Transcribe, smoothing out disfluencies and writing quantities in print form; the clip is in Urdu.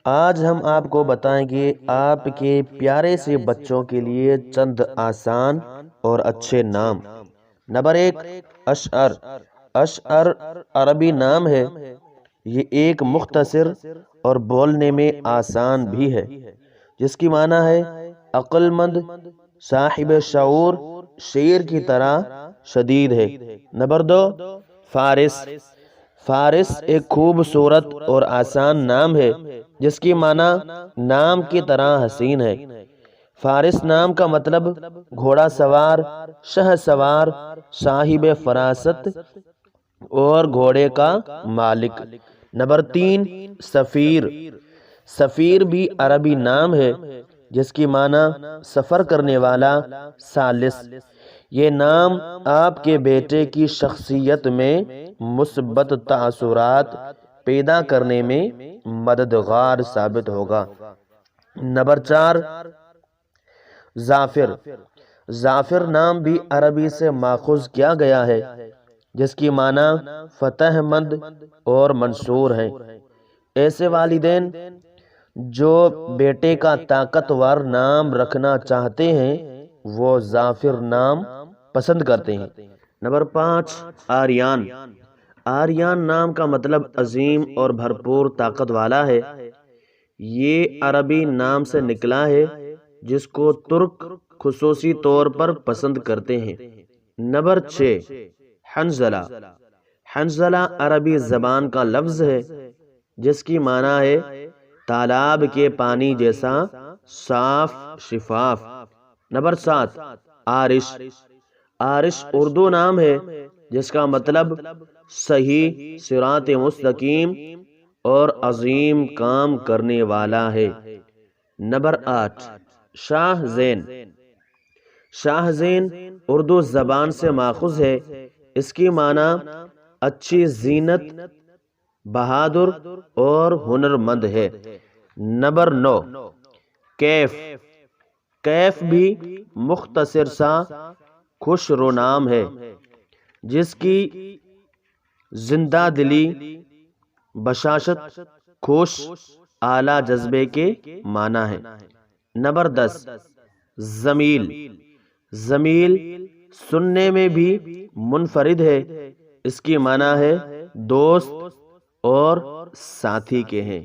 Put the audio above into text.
آج ہم آپ کو بتائیں گے آپ کے پیارے سے بچوں کے لیے چند آسان اور اچھے نام۔ نمبر 1، اشعر۔ اشعر عربی نام ہے۔ یہ ایک مختصر اور بولنے میں آسان بھی ہے، جس کی معنی ہے عقل مند، صاحب شعور، شیر کی طرح شدید ہے۔ نمبر 2، فارس۔ فارس ایک خوبصورت اور آسان نام ہے، جس کی معنی نام کی طرح حسین ہے۔ فارس نام کا مطلب گھوڑا سوار، شہ سوار، صاحب فراست اور گھوڑے کا مالک۔ نمبر 3، سفیر۔ سفیر بھی عربی نام ہے، جس کی معنی سفر کرنے والا، ثالث۔ یہ نام آپ کے بیٹے کی شخصیت میں مثبت تاثرات پیدا کرنے میں مددگار ثابت ہوگا۔ نمبر 4، ظافر۔ ظافر نام بھی عربی سے ماخوذ کیا گیا ہے، جس کی معنی فتح مند اور منصور ہے۔ ایسے والدین جو بیٹے کا طاقتور نام رکھنا چاہتے ہیں وہ ظافر نام پسند کرتے ہیں۔ نمبر 5، آریان۔ آریان نام کا مطلب عظیم اور بھرپور طاقت والا ہے۔ یہ عربی نام سے نکلا ہے، جس کو ترک خصوصی طور پر پسند کرتے ہیں۔ نمبر 6، حنظلہ۔ حنظلہ عربی زبان کا لفظ ہے، جس کی معنی ہے تالاب کے پانی جیسا صاف شفاف۔ نمبر 7، عارش۔ عارش اردو نام ہے، جس کا مطلب صحیح، صراط مستقیم اور عظیم کام کرنے والا ہے۔ نمبر 8، شاہ زین۔ شاہ زین اردو زبان سے ماخوذ ہے۔ اس کی معنی اچھی زینت، بہادر اور ہنرمند ہے۔ نمبر 9، کیف۔ کیف بھی مختصر سا خوش رو نام ہے، جس کی زندہ دلی، بشاشت، خوش، اعلیٰ جذبے کے معنی ہے۔ نمبر 10، زمیل۔ زمیل سننے میں بھی منفرد ہے۔ اس کی معنی ہے دوست اور ساتھی کے ہیں۔